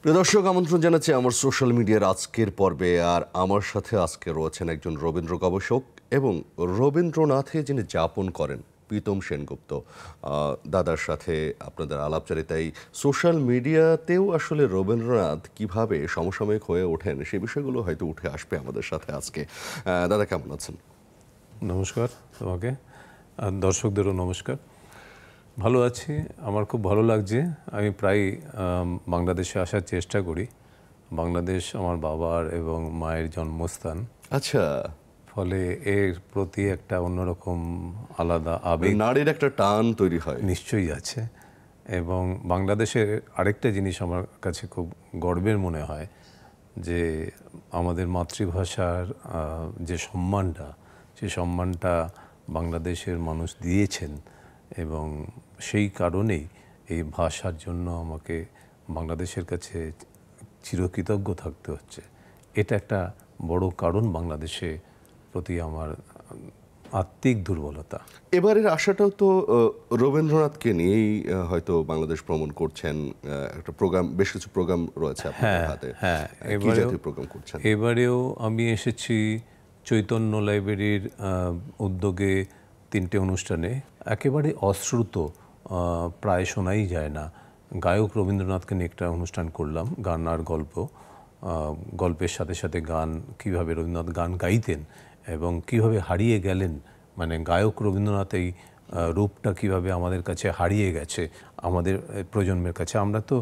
প্রিয় দর্শক, আমন্ত্রণ জানাচ্ছি আমার সোশ্যাল মিডিয়ার আজকের পর্বে। আর আমার সাথে আজকে রয়েছেন একজন রবীন্দ্র গবেষক এবং রবীন্দ্রনাথে যিনি যাপন করেন, প্রীতম সেনগুপ্ত। দাদার সাথে আপনাদের আলাপচারিতায় সোশ্যাল মিডিয়াতেও আসলে রবীন্দ্রনাথ কিভাবে সমসাময়িক হয়ে ওঠেন সে বিষয়গুলো হয়তো উঠে আসবে আমাদের সাথে আজকে। দাদা, কেমন আছেন? নমস্কার তোমাকে, আর দর্শকদেরও নমস্কার। ভালো আছি, আমার খুব ভালো লাগছে। আমি প্রায় বাংলাদেশে আসার চেষ্টা করি। বাংলাদেশ আমার বাবার এবং মায়ের জন্মস্থান। আচ্ছা, ফলে এর প্রতি একটা অন্যরকম আলাদা আবেগ, নারীর একটা টান তৈরি হয়। নিশ্চয়ই আছে। এবং বাংলাদেশের আরেকটা জিনিস আমার কাছে খুব গর্বের মনে হয় যে আমাদের মাতৃভাষার যে সম্মানটা, সেই সম্মানটা বাংলাদেশের মানুষ দিয়েছেন এবং সেই কারণেই এই ভাষার জন্য আমাকে বাংলাদেশের কাছে চিরকৃতজ্ঞ থাকতে হচ্ছে। এটা একটা বড় কারণ বাংলাদেশে প্রতি আমার আত্মিক দুর্বলতা। এবারের আশাটাও তো রবীন্দ্রনাথকে নিয়েই হয়তো বাংলাদেশ ভ্রমণ করছেন। একটা প্রোগ্রাম, বেশ কিছু প্রোগ্রাম রয়েছে আপনাদের হাতে। হ্যাঁ, কি জাতীয় প্রোগ্রাম করছেন? এবারেও আমি এসেছি চৈতন্য লাইব্রেরির উদ্যোগে 3টে অনুষ্ঠানে। একেবারে অশ্রুত, প্রায় শোনাই যায় না, গায়ক রবীন্দ্রনাথকে নিয়ে একটা অনুষ্ঠান করলাম, গান আর গল্প। গল্পের সাথে সাথে গান, কিভাবে রবীন্দ্রনাথ গান গাইতেন এবং কিভাবে হারিয়ে গেলেন, মানে গায়ক রবীন্দ্রনাথ এই রূপটা কিভাবে আমাদের কাছে হারিয়ে গেছে, আমাদের প্রজন্মের কাছে। আমরা তো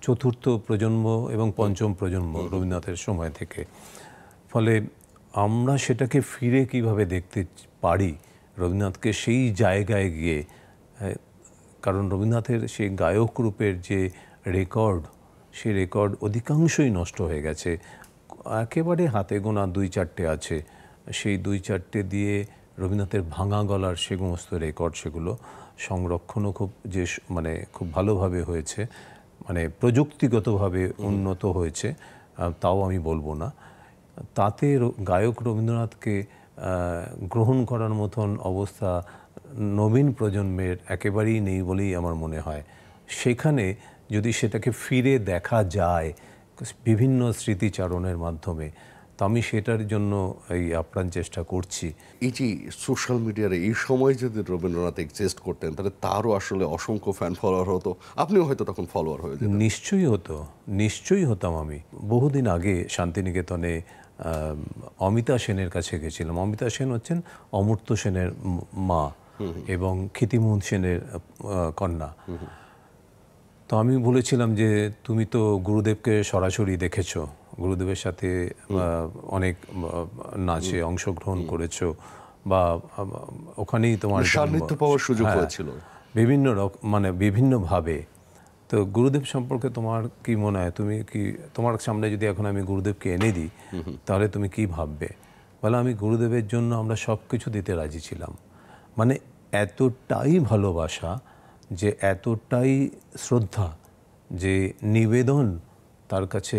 চতুর্থ প্রজন্ম এবং পঞ্চম প্রজন্ম রবীন্দ্রনাথের সময় থেকে। ফলে আমরা সেটাকে ফিরে কিভাবে দেখতে পারি রবীন্দ্রনাথকে সেই জায়গায় গিয়ে। কারণ রবীন্দ্রনাথের সেই গায়ক রূপের যে রেকর্ড, সেই রেকর্ড অধিকাংশই নষ্ট হয়ে গেছে। একেবারে হাতে গোনা 2-4টে আছে। সেই 2-4টে দিয়ে রবীন্দ্রনাথের ভাঙা গলার সে সমস্ত রেকর্ড, সেগুলো সংরক্ষণও খুব ভালোভাবে হয়েছে, মানে প্রযুক্তিগতভাবে উন্নত হয়েছে, তাও আমি বলবো না। তাতে গায়ক রবীন্দ্রনাথকে গ্রহণ করার মতন অবস্থা নবীন প্রজন্মের একেবারেই নেই বলেই আমার মনে হয়। সেখানে যদি সেটাকে ফিরে দেখা যায় বিভিন্ন স্মৃতিচারণের মাধ্যমে, তো আমি সেটার জন্য এই আপ্রাণ চেষ্টা করছি। এই যে সোশ্যাল মিডিয়ার এই সময় যদি রবীন্দ্রনাথ এক্সিস্ট করতেন, তাহলে তারও আসলে অসংখ্য ফ্যান ফলোয়ার হতো, আপনিও হয়তো তখন ফলোয়ার হয়ে যেতেন। নিশ্চয়ই হতাম। আমি বহুদিন আগে শান্তিনিকেতনে অমিতা সেনের কাছে গেছিলাম। অমিতা সেন হচ্ছেন অমর্ত্য সেনের মা এবং ক্ষিতিমোহন সেনের কন্যা। তো আমি বলেছিলাম যে তুমি তো গুরুদেবকে সরাসরি দেখেছো, গুরুদেবের সাথে অনেক নাচে অংশগ্রহণ করেছো, বা ওখানেই তোমার সান্নিধ্য পাওয়ার সুযোগ হয়েছিল বিভিন্ন বিভিন্নভাবে। তো গুরুদেব সম্পর্কে তোমার কি মনে হয়? তুমি কি, তোমার সামনে যদি এখন আমি গুরুদেবকে এনে দিই, তাহলে তুমি কি ভাববে? বলে আমি গুরুদেবের জন্য আমরা সব কিছু দিতে রাজি ছিলাম। মানে এতটাই ভালোবাসা, যে এতটাই শ্রদ্ধা, যে নিবেদন তার কাছে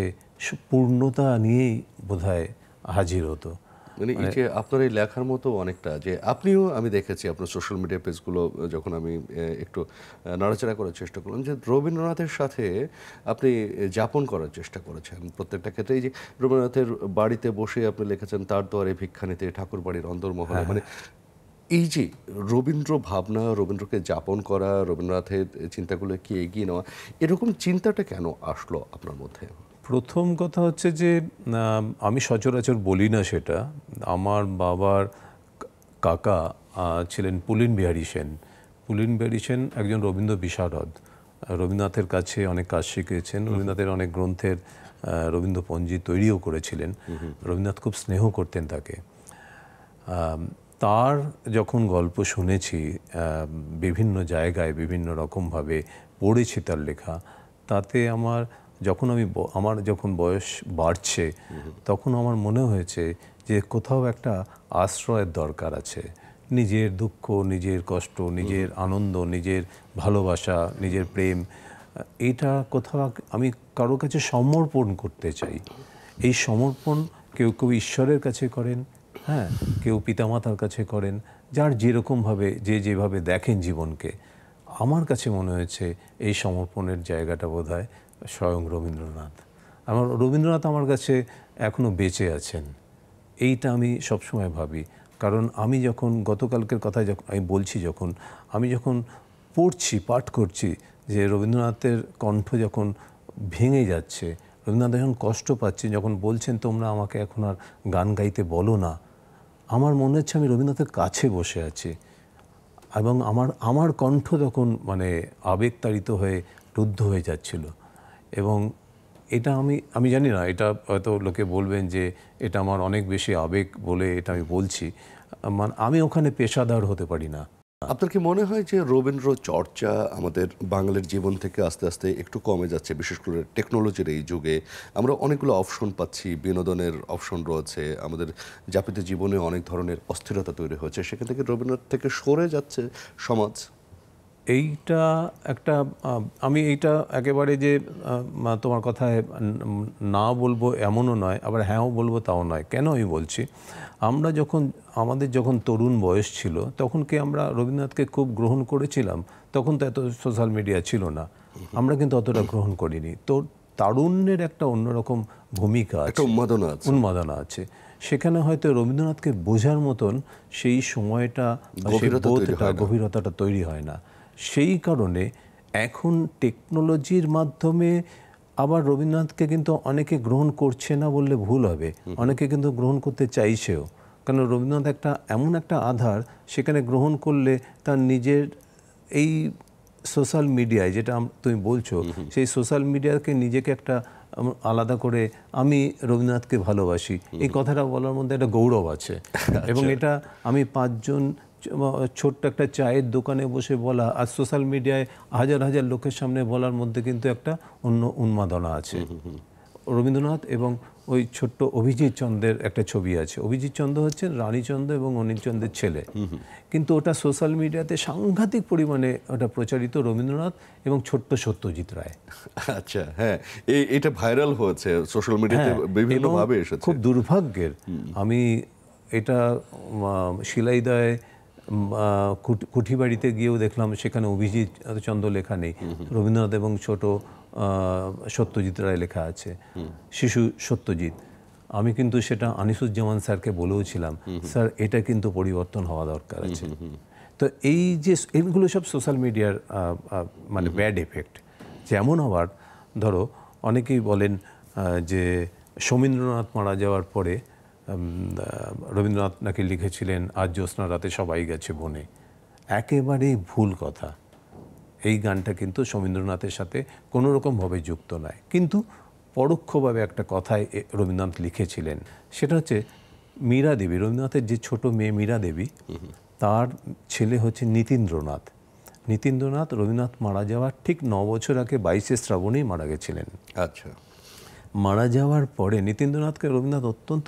পূর্ণতা নিয়েই বোধহয় হাজির হতো। মানে এই যে আপনার এই লেখার মতো অনেকটা, যে আপনিও, আমি দেখেছি আপনার সোশ্যাল মিডিয়া পেজগুলো, যখন আমি একটু নাড়াচাড়া করার চেষ্টা করলাম, যে রবীন্দ্রনাথের সাথে আপনি যাপন করার চেষ্টা করেছেন প্রত্যেকটা ক্ষেত্রে। এই যে রবীন্দ্রনাথের বাড়িতে বসে আপনি লিখেছেন তার দুয়ারে ভিক্ষা নিতে, ঠাকুর বাড়ির অন্দরমহলে, মানে এই যে রবীন্দ্র ভাবনা, রবীন্দ্রকে যাপন করা, রবীন্দ্রনাথের চিন্তাগুলো কি এগিয়ে নেওয়া, এরকম চিন্তাটা কেন আসলো আপনার মধ্যে? প্রথম কথা হচ্ছে যে আমি সচরাচর বলি না সেটা। আমার বাবার কাকা ছিলেন পুলিন বিহারী সেন। পুলিন বিহারী সেন একজন রবীন্দ্র বিশারদ, রবীন্দ্রনাথের কাছে অনেক কাজ শিখেছেন, রবীন্দ্রনাথের অনেক গ্রন্থের রবীন্দ্রপঞ্জি তৈরিও করেছিলেন। রবীন্দ্রনাথ খুব স্নেহ করতেন তাকে। তার যখন গল্প শুনেছি বিভিন্ন জায়গায়, বিভিন্ন রকমভাবে পড়েছি তার লেখা, তাতে আমার যখন বয়স বাড়ছে, তখন আমার মনে হয়েছে যে কোথাও একটা আশ্রয়ের দরকার আছে। নিজের দুঃখ, নিজের কষ্ট, নিজের আনন্দ, নিজের ভালোবাসা, নিজের প্রেম, এইটা কোথাও আমি কারো কাছে সমর্পণ করতে চাই। এই সমর্পণ কেউ কেউ ঈশ্বরের কাছে করেন, হ্যাঁ, কেউ পিতামাতার কাছে করেন, যার যেরকমভাবে যেভাবে দেখেন জীবনকে। আমার কাছে মনে হয়েছে এই সমর্পণের জায়গাটা বোধহয় স্বয়ং রবীন্দ্রনাথ। রবীন্দ্রনাথ আমার কাছে এখনও বেঁচে আছেন, এইটা আমি সবসময় ভাবি। কারণ আমি যখন গতকালকের কথায় যখন আমি বলছি, আমি যখন পড়ছি, পাঠ করছি যে রবীন্দ্রনাথের কণ্ঠ যখন ভেঙে যাচ্ছে, রবীন্দ্রনাথ যখন কষ্ট পাচ্ছেন, যখন বলছেন তোমরা আমাকে এখন আর গান গাইতে বলো না, আমার মনে হচ্ছে আমি রবীন্দ্রনাথের কাছে বসে আছি এবং আমার কণ্ঠ তখন মানে আবেগতাড়িত হয়ে রুদ্ধ হয়ে যাচ্ছিল। এবং এটা আমি জানি না, এটা হয়তো লোকে বলবেন যে এটা আমার অনেক বেশি আবেগ বলে এটা আমি বলছি, মানে আমি ওখানে পেশাদার হতে পারি না। আপনার কি মনে হয় যে রবীন্দ্র চর্চা আমাদের বাঙালির জীবন থেকে আস্তে আস্তে একটু কমে যাচ্ছে? বিশেষ করে টেকনোলজির এই যুগে আমরা অনেকগুলো অপশন পাচ্ছি, বিনোদনের অপশন রয়েছে, আমাদের যাপিত জীবনে অনেক ধরনের অস্থিরতা তৈরি হয়েছে, সেখান থেকে রবীন্দ্রনাথ থেকে সরে যাচ্ছে সমাজ। এইটা একটা আমি এইটা একেবারে যে তোমার কথায় না বলবো এমনও নয়, আবার হ্যাঁও বলবো তাও নয়। কেন আমি বলছি, আমাদের যখন তরুণ বয়স ছিল তখন কি আমরা রবীন্দ্রনাথকে খুব গ্রহণ করেছিলাম? তখন তো এত সোশ্যাল মিডিয়া ছিল না, আমরা কিন্তু অতটা গ্রহণ করিনি। তো তারুণ্যের একটা অন্যরকম ভূমিকা আছে, উন্মাদনা আছে। সেখানে হয়তো রবীন্দ্রনাথকে বোঝার মতন সেই সময়টা, সেই বোধটা, গভীরতাটা তৈরি হয় না। সেই কারণে এখন টেকনোলজির মাধ্যমে আবার রবীন্দ্রনাথকে কিন্তু অনেকে গ্রহণ করছে না বললে ভুল হবে, অনেকে কিন্তু গ্রহণ করতে চাইছেও। কারণ রবীন্দ্রনাথ এমন একটা আধার, সেখানে গ্রহণ করলে তার নিজের এই সোশ্যাল মিডিয়ায়, যেটা তুমি বলছো, সেই সোশ্যাল মিডিয়াকে নিজেকে একটা আলাদা করে আমি রবীন্দ্রনাথকে ভালোবাসি, এই কথাটা বলার মধ্যে একটা গৌরব আছে। এবং এটা আমি 5 জন ছোট্ট একটা চায়ের দোকানে বসে বলা আর সোশ্যাল মিডিয়ায় হাজার হাজার লোকের সামনে বলার মধ্যে কিন্তু একটা অন্য উন্মাদনা আছে। রবীন্দ্রনাথ এবং ওই ছোট্ট অভিজিৎ চন্দ্রের একটা ছবি আছে। অভিজিৎ চন্দ্র হচ্ছেন রানীচন্দ্র এবং অনিল চন্দ্রের ছেলে, কিন্তু ওটা সোশ্যাল মিডিয়াতে সাংঘাতিক পরিমাণে ওটা প্রচারিত, রবীন্দ্রনাথ এবং ছোট্ট সত্যজিৎ রায়। আচ্ছা, হ্যাঁ, এটা ভাইরাল হয়েছে সোশ্যাল মিডিয়াতে, বিভিন্নভাবে এসেছে। খুব দুর্ভাগ্যের, আমি এটা শিলাইদয় কুঠিবাড়িতে গিয়েও দেখলাম, সেখানে অভিজিৎ চন্দ্র লেখা নেই, রবীন্দ্রনাথ এবং ছোট সত্যজিৎ রায় লেখা আছে, শিশু সত্যজিৎ। আমি কিন্তু সেটা আনিসুজ্জামান স্যারকে বলেওছিলাম, স্যার এটা কিন্তু পরিবর্তন হওয়া দরকার আছে। তো এই যে এগুলো সব সোশ্যাল মিডিয়ার মানে ব্যাড এফেক্ট। যেমন আবার ধরো অনেকেই বলেন যে শমীন্দ্রনাথ মারা যাওয়ার পরে রবীন্দ্রনাথ নাকি লিখেছিলেন আজ জ্যোৎস্না রাতে সবাই গেছে বনে। একেবারেই ভুল কথা। এই গানটা কিন্তু শমীন্দ্রনাথের সাথে কোনো রকমভাবে যুক্ত নয়, কিন্তু পরোক্ষভাবে একটা কথায় রবীন্দ্রনাথ লিখেছিলেন। সেটা হচ্ছে মীরা দেবী, রবীন্দ্রনাথের যে ছোট মেয়ে মীরা দেবী, তার ছেলে হচ্ছে নীতীন্দ্রনাথ। নীতীন্দ্রনাথ রবীন্দ্রনাথ মারা যাওয়ার ঠিক 9 বছর আগে 22শে শ্রাবণেই মারা গেছিলেন। আচ্ছা, মারা যাওয়ার পরে নীতীন্দ্রনাথকে রবীন্দ্রনাথ অত্যন্ত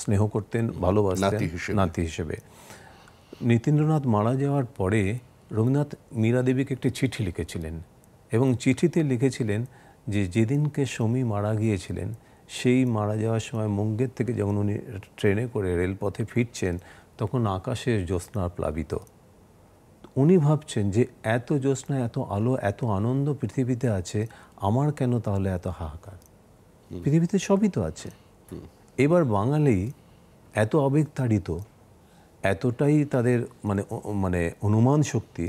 স্নেহ করতেন, ভালোবাসতেন নাতি হিসেবে। নীতীন্দ্রনাথ মারা যাওয়ার পরে রবীন্দ্রনাথ মীরা দেবীকে একটি চিঠি লিখেছিলেন এবং চিঠিতে লিখেছিলেন যে যেদিনকে সমী মারা গিয়েছিলেন, সেই মারা যাওয়ার সময় মুঙ্গের থেকে যখন উনি ট্রেনে করে রেলপথে ফিরছেন, তখন আকাশের জ্যোৎস্না প্লাবিত। উনি ভাবছেন যে এত জ্যোৎস্না, এত আলো, এত আনন্দ পৃথিবীতে আছে, আমার কেন তাহলে এত হাহাকার? পৃথিবীতে সবই তো আছে। এবার বাঙালি এত আবেগতাড়িত, এতটাই তাদের মানে অনুমান শক্তি,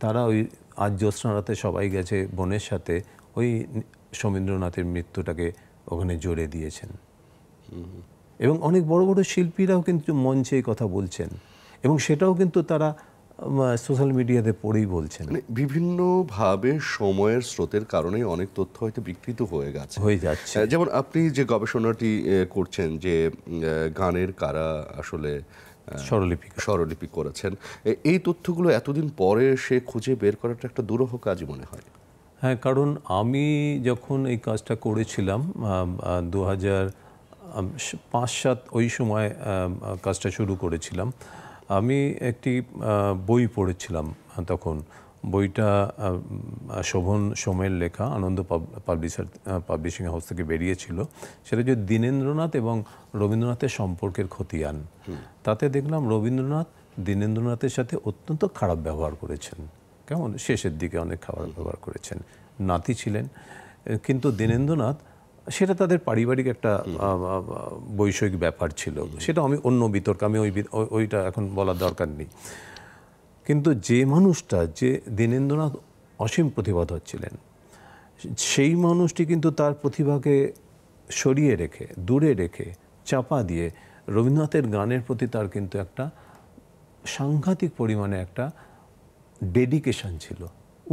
তারা ওই আজ জ্যোৎস্না রাতে সবাই গেছে বনের সাথে ওই শমীন্দ্রনাথের মৃত্যুটাকে ওখানে জোরে দিয়েছেন। এবং অনেক বড় বড় শিল্পীরাও কিন্তু মঞ্চে এই কথা বলছেন, এবং সেটাও কিন্তু তারা সোশ্যাল মিডিয়াতে পড়েই বলছেন। বিভিন্নভাবে সময়ের স্রোতের কারণে অনেক তথ্য হয়তো বিকৃত হয়ে যাচ্ছে। যেমন আপনি যে গবেষণাটি করছেন যে গানের কারা আসলে স্বরলিপি করেছেন, এই তথ্যগুলো এতদিন পরে সে খুঁজে বের করাটা একটা দুরূহ কাজ মনে হয়। হ্যাঁ, কারণ আমি যখন এই কাজটা করেছিলাম 2005-07 ওই সময় কাজটা শুরু করেছিলাম, আমি একটি বই পড়েছিলাম তখন। বইটা শোভন সোমের লেখা, আনন্দ পাবলিশিং হাউস থেকে বেরিয়েছিল। সেটা যে দীনেন্দ্রনাথ এবং রবীন্দ্রনাথের সম্পর্কের খতিয়ান। তাতে দেখলাম রবীন্দ্রনাথ দীনেন্দ্রনাথের সাথে অত্যন্ত খারাপ ব্যবহার করেছেন, কেমন শেষের দিকে অনেক খারাপ ব্যবহার করেছেন। নাতি ছিলেন কিন্তু দীনেন্দ্রনাথ সেটা তাদের পারিবারিক একটা বৈষয়িক ব্যাপার ছিল, সেটা আমি অন্য বিতর্ক, আমি ওইটা এখন বলার দরকার নেই। কিন্তু যে মানুষটা, যে দীনেন্দ্রনাথ অসীম প্রতিভাধর ছিলেন, সেই মানুষটি কিন্তু তার প্রতিভাকে সরিয়ে রেখে, দূরে রেখে, চাপা দিয়ে রবীন্দ্রনাথের গানের প্রতি তার কিন্তু একটা সাংঘাতিক পরিমাণে একটা ডেডিকেশন ছিল,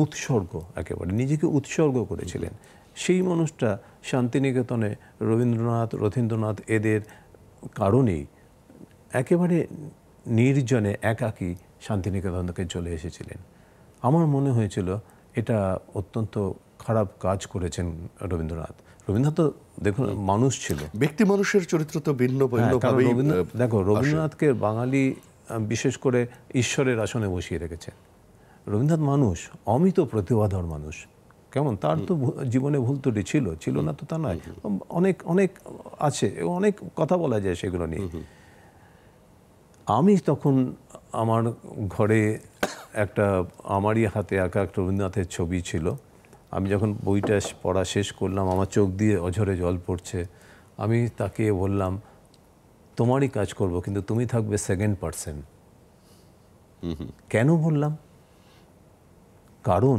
উৎসর্গ, একেবারে নিজেকে উৎসর্গ করেছিলেন। সেই মানুষটা শান্তিনিকেতনে রবীন্দ্রনাথ, রথীন্দ্রনাথ এদের কারণেই একেবারে নির্জনে একাকী শান্তিনিকেতন থেকে চলে এসেছিলেন। আমার মনে হয়েছিল এটা অত্যন্ত খারাপ কাজ করেছেন রবীন্দ্রনাথ। রবীন্দ্রনাথ তো দেখুন মানুষ ছিল, ব্যক্তি মানুষের চরিত্র তো ভিন্ন ভিন্নভাবেই। দেখো রবীন্দ্রনাথকে বাঙালি বিশেষ করে ঈশ্বরের আসনে বসিয়ে রেখেছেন। রবীন্দ্রনাথ মানুষ, অমিত প্রতিভাধর মানুষ। কেমন, তার তো জীবনে ভুল ত্রুটি ছিল না তো তা নয়, অনেক অনেক আছে, অনেক কথা বলা যায় সেগুলো নিয়ে। আমি তখন আমার ঘরে একটা, আমারই হাতে আঁকা একটা রবীন্দ্রনাথের ছবি ছিল। আমি যখন বইটা পড়া শেষ করলাম, আমার চোখ দিয়ে অঝরে জল পড়ছে। আমি তাকে বললাম, তোমারই কাজ করব, কিন্তু তুমি থাকবে সেকেন্ড পার্সন। কেন বললাম? কারণ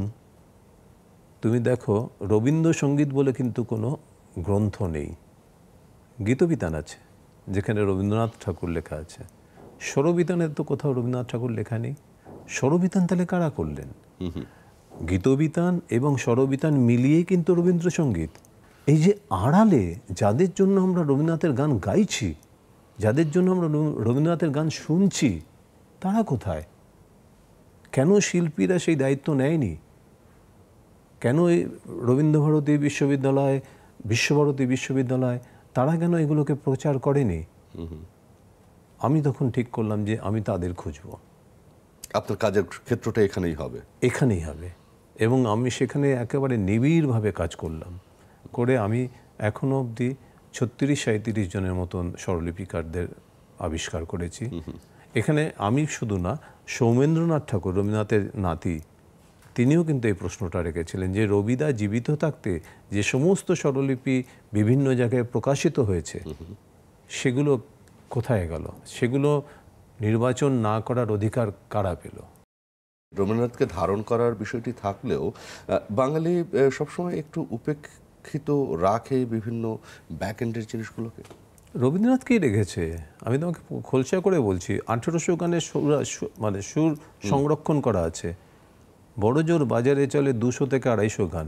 তুমি দেখো, রবীন্দ্রসঙ্গীত বলে কিন্তু কোনো গ্রন্থ নেই। গীতবিতান আছে যেখানে রবীন্দ্রনাথ ঠাকুর লেখা আছে, স্বরবিতানের তো কোথাও রবীন্দ্রনাথ ঠাকুর লেখা নেই। স্বরবিতান তাহলে কারা করলেন? গীতবিতান এবং স্বরবিতান মিলিয়েই কিন্তু রবীন্দ্রসঙ্গীত। এই যে আড়ালে যাদের জন্য আমরা রবীন্দ্রনাথের গান গাইছি, যাদের জন্য আমরা রবীন্দ্রনাথের গান শুনছি, তারা কোথায়? কেন শিল্পীরা সেই দায়িত্ব নেয়নি? কেন এই রবীন্দ্রভারতী বিশ্ববিদ্যালয়, বিশ্বভারতী বিশ্ববিদ্যালয়, তারা কেন এগুলোকে প্রচার করেনি? আমি তখন ঠিক করলাম যে আমি তাদের খুঁজব। আপনার কাজের ক্ষেত্রটা এখানেই হবে? এখানেই হবে। এবং আমি সেখানে একেবারে নিবিড়ভাবে কাজ করলাম। করে আমি এখনও অবধি 36-37 জনের মতন স্বরলিপিকারদের আবিষ্কার করেছি। এখানে আমি শুধু না, সৌমেন্দ্রনাথ ঠাকুর, রবীন্দ্রনাথের নাতি, তিনিও কিন্তু এই প্রশ্নটা রেখেছিলেন যে রবিদা জীবিত থাকতে যে সমস্ত স্বরলিপি বিভিন্ন জায়গায় প্রকাশিত হয়েছে, সেগুলো কোথায় গেল? সেগুলো নির্বাচন না করার অধিকার কারা পেল? রবীন্দ্রনাথকে ধারণ করার বিষয়টি থাকলেও বাঙালি সবসময় একটু উপেক্ষিত রাখে বিভিন্ন ব্যাক এন্ডের জিনিসগুলোকে। রবীন্দ্রনাথকেই রেখেছে। আমি তোমাকে খোলসা করে বলছি, 1800 গানের মানে সুর সংরক্ষণ করা আছে। বড় জোর বাজারে চলে 200 থেকে 250 গান,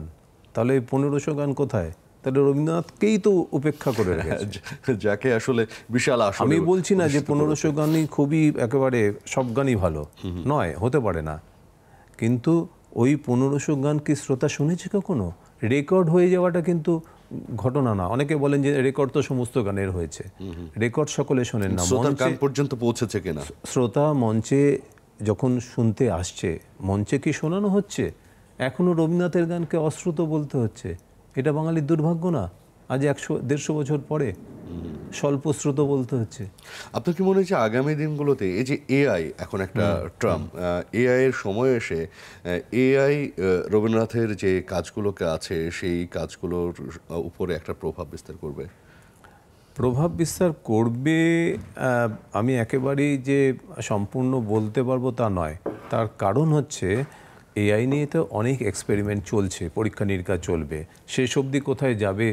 তাহলে 1500 গান কোথায়? তাহলে রবীন্দ্রনাথকেই তো উপেক্ষা করে রেখেছে, যাকে আসলে বিশাল আসলে। আমি বলছি না যে 1500 গানই খুবই একেবারে সব গানই ভালো নয়, হতে পারে না, কিন্তু ওই 1500 গান কি শ্রোতা শুনেছে কখনো? রেকর্ড হয়ে যাওয়াটা কিন্তু ঘটনা না। অনেকে বলেন যে রেকর্ড তো সমস্ত গানের হয়েছে, রেকর্ড সকলে শোনেন না। শ্রোতার কান পর্যন্ত পৌঁছেছে কিনা? শ্রোতা মঞ্চে যখন শুনতে আসছে, মঞ্চে কি শোনানো হচ্ছে? এখনো রবীন্দ্রনাথের গানকে অশ্রুত বলতে হচ্ছে। এটা বাঙালির দুর্ভাগ্য না? আজ 100-150 বছর পরে স্বল্পশ্রুত বলতে হচ্ছে। আপনার কি মনে হচ্ছে আগামী দিনগুলোতে এই যে এআই এখন একটা ট্রাম, এআই এর সময় এসে এআই রবীন্দ্রনাথের যে কাজগুলোকে আছে সেই কাজগুলোর উপরে একটা প্রভাব বিস্তার করবে? প্রভাব বিস্তার করবে, আমি একেবারেই যে সম্পূর্ণ বলতে পারবো তা নয়। তার কারণ হচ্ছে এআই নিয়ে তো অনেক এক্সপেরিমেন্ট চলছে, পরীক্ষা নিরীক্ষা চলবে, শেষ অবধি কোথায় যাবে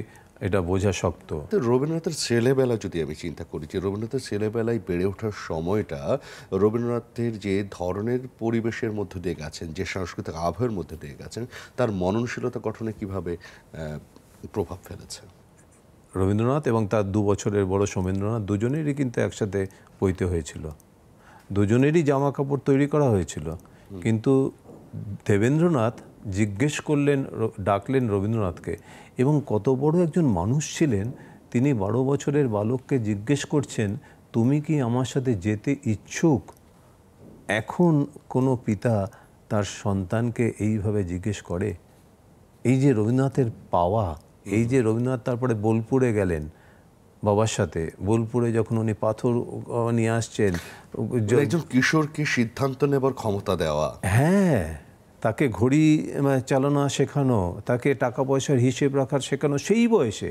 এটা বোঝা শক্ত। তো রবীন্দ্রনাথের ছেলেবেলা যদি আমি চিন্তা করি, যে রবীন্দ্রনাথের ছেলেবেলায় বেড়ে ওঠার সময়টা, রবীন্দ্রনাথের যে ধরনের পরিবেশের মধ্যে দিয়ে গেছেন, যে সাংস্কৃতিক আবহের মধ্যে দিয়ে গেছেন, তার মননশীলতা গঠনে কিভাবে প্রভাব ফেলেছে? রবীন্দ্রনাথ এবং তার 2 বছরের বড় সৌমেন্দ্রনাথ, দুজনেরই কিন্তু একসাথে পৈতে হয়েছিল, দুজনেরই জামা কাপড় তৈরি করা হয়েছিল। কিন্তু দেবেন্দ্রনাথ জিজ্ঞেস করলেন, ডাকলেন রবীন্দ্রনাথকে, এবং কত বড় একজন মানুষ ছিলেন তিনি 12 বছরের বালককে জিজ্ঞেস করছেন, তুমি কি আমার সাথে যেতে ইচ্ছুক? এখন কোনো পিতা তার সন্তানকে এইভাবে জিজ্ঞেস করে? এই যে রবীন্দ্রনাথের পাওয়া, এই যে রবীন্দ্রনাথ তারপরে বোলপুরে গেলেন বাবার সাথে, বোলপুরে যখন উনি পাথর নিয়ে আসছেন, একজন কিশোরকে সিদ্ধান্ত নেবার ক্ষমতা দেওয়া। হ্যাঁ, তাকে ঘড়ি চালানো শেখানো, তাকে টাকা পয়সার হিসেব রাখার শেখানো সেই বয়সে,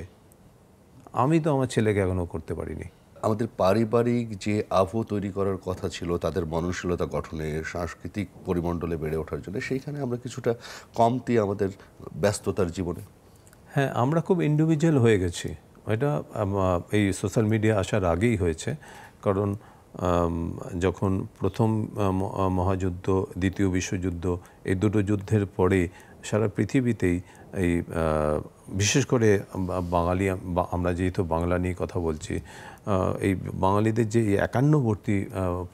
আমি তো আমার ছেলেকে এখনও করতে পারিনি। আমাদের পারিবারিক যে আবহ তৈরি করার কথা ছিল তাদের মননশীলতা গঠনে, সাংস্কৃতিক পরিমণ্ডলে বেড়ে ওঠার জন্য, সেইখানে আমরা কিছুটা কমতি আমাদের ব্যস্ততার জীবনে। হ্যাঁ, আমরা খুব ইন্ডিভিজুয়াল হয়ে গেছি। এটা এই সোশ্যাল মিডিয়া আসার আগেই হয়েছে। কারণ যখন প্রথম মহাযুদ্ধ, দ্বিতীয় বিশ্বযুদ্ধ, এই দুটো যুদ্ধের পরে সারা পৃথিবীতেই এই বিশেষ করে বাঙালি, আমরা যেহেতু বাংলা নিয়ে কথা বলছি, এই বাঙালিদের যে একান্নবর্তী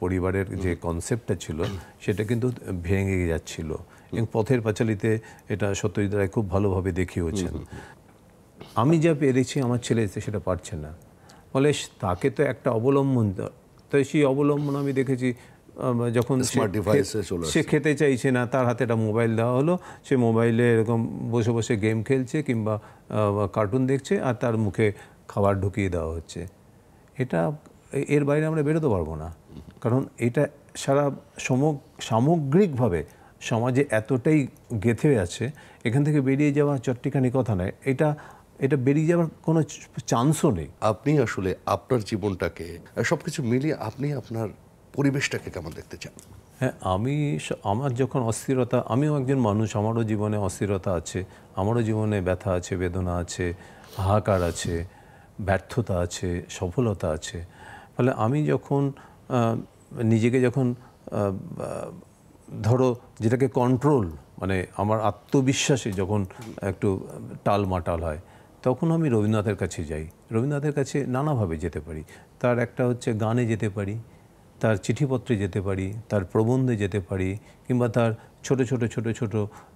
পরিবারের যে কনসেপ্টটা ছিল সেটা কিন্তু ভেঙে যাচ্ছিল, এবং পথের পাঁচালীতে এটা সত্যজিৎ রায় খুব ভালোভাবে দেখিয়েছেন। আমি যা পেরেছি আমার ছেলে সেটা পারছে না, ফলে তাকে তো একটা অবলম্বন, তো সেই অবলম্বন আমি দেখেছি যখন সে খেতে চাইছে না, তার হাতে একটা মোবাইল দেওয়া হলো, সে মোবাইলে এরকম বসে বসে গেম খেলছে কিংবা কার্টুন দেখছে, আর তার মুখে খাবার ঢুকিয়ে দেওয়া হচ্ছে। এটা, এর বাইরে আমরা বেরোতে পারবো না, কারণ এটা সারা সামগ্রিকভাবে সমাজে এতটাই গেঁথে আছে, এখান থেকে বেরিয়ে যাওয়া চট্টিখানি কথা নয়, এটা বেরিয়ে যাওয়ার কোনো চান্সও নেই। আপনি আসলে আপনার জীবনটাকে সবকিছু মিলিয়ে আপনি আপনার পরিবেশটাকে কেমন দেখতে চান? হ্যাঁ, আমার যখন অস্থিরতা, আমিও একজন মানুষ, আমারও জীবনে অস্থিরতা আছে, আমারও জীবনে ব্যথা আছে, বেদনা আছে, হাহাকার আছে, ব্যর্থতা আছে, সফলতা আছে। ফলে আমি যখন নিজেকে যখন ধরো যেটাকে কন্ট্রোল, মানে আমার আত্মবিশ্বাসে যখন একটু টালমাটাল হয়, তখন আমি রবীন্দ্রনাথের কাছে যাই। রবীন্দ্রনাথের কাছে নানাভাবে যেতে পারি। তার একটা হচ্ছে গানে যেতে পারি, তার চিঠিপত্রে যেতে পারি, তার প্রবন্ধে যেতে পারি, কিংবা তার ছোট ছোট ছোট ছোট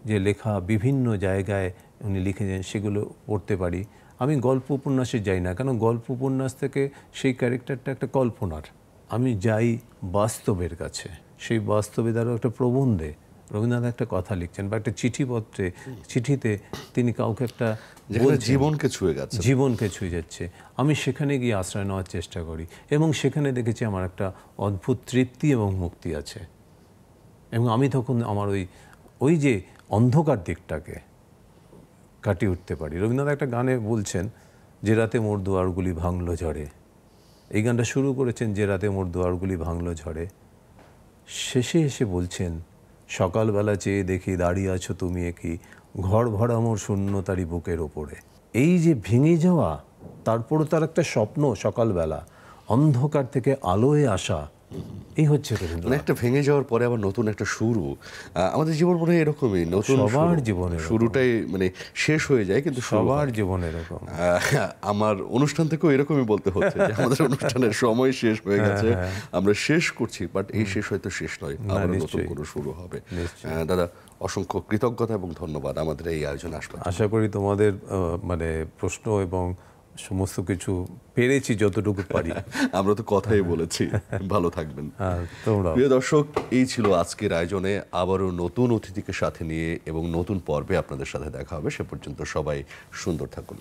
যে লেখা বিভিন্ন জায়গায় উনি লিখেছেন সেগুলো পড়তে পারি। আমি গল্প উপন্যাসে যাই না, কারণ গল্প উপন্যাস থেকে সেই ক্যারেক্টারটা একটা কল্পনার। আমি যাই বাস্তবের কাছে, সেই বাস্তবে দ্বারা একটা প্রবন্ধে রবীন্দ্রনাথ একটা কথা লিখছেন, বা একটা চিঠিপত্রে, চিঠিতে তিনি কাউকে একটা জীবনকে ছুঁয়ে গেছে, জীবনকে ছুঁয়ে যাচ্ছে, আমি সেখানে গিয়ে আশ্রয় নেওয়ার চেষ্টা করি, এবং সেখানে দেখেছি আমার একটা অদ্ভুত তৃপ্তি এবং মুক্তি আছে। এবং আমি তখন আমার ওই যে অন্ধকার দিকটাকে কাটিয়ে উঠতে পারি। রবীন্দ্রনাথ একটা গানে বলছেন, যে রাতে মোর দুয়ারগুলি ভাঙলো ঝড়ে। এই গানটা শুরু করেছেন যে রাতে মোর দুয়ারগুলি ভাঙলো ঝড়ে, শেষে এসে বলছেন, সকালবেলা চেয়ে দেখি দাঁড়িয়ে আছো তুমি একই, ঘর ভরা মোর শূন্যতারি বুকের ওপরে। এই যে ভেঙে যাওয়া, তারপরও তার একটা স্বপ্ন, সকালবেলা অন্ধকার থেকে আলোয় আসা, এই হচ্ছে মানে একটা ভেঙে যাওয়ার পরে আবার নতুন একটা শুরু। আমাদের জীবন মনে হয় এরকমই, নতুন সবার জীবনে শুরুটাই মানে শেষ হয়ে যায়, কিন্তু সবার জীবনে এরকম। আমার অনুষ্ঠান থেকেও এরকমই বলতে হচ্ছে যে আমাদের অনুষ্ঠানের সময় শেষ হয়ে গেছে, আমরা শেষ করছি, বাট এই শেষ হয়তো শেষ নয়, আবার নতুন কোনো শুরু হবে। দাদা, অসংখ্য কৃতজ্ঞতা এবং ধন্যবাদ আমাদের এই আয়োজনে আসবার। আশা করি তোমাদের মানে প্রশ্ন এবং সমস্ত কিছু পেরেছি যতটুকু পারি। আমরা তো কথাই বলেছি। ভালো থাকবেন তোমরা। প্রিয় দর্শক, এই ছিল আজকের আয়োজনে। আবারও নতুন অতিথিকে সাথে নিয়ে এবং নতুন পর্বে আপনাদের সাথে দেখা হবে। সে পর্যন্ত সবাই সুন্দর থাকুন।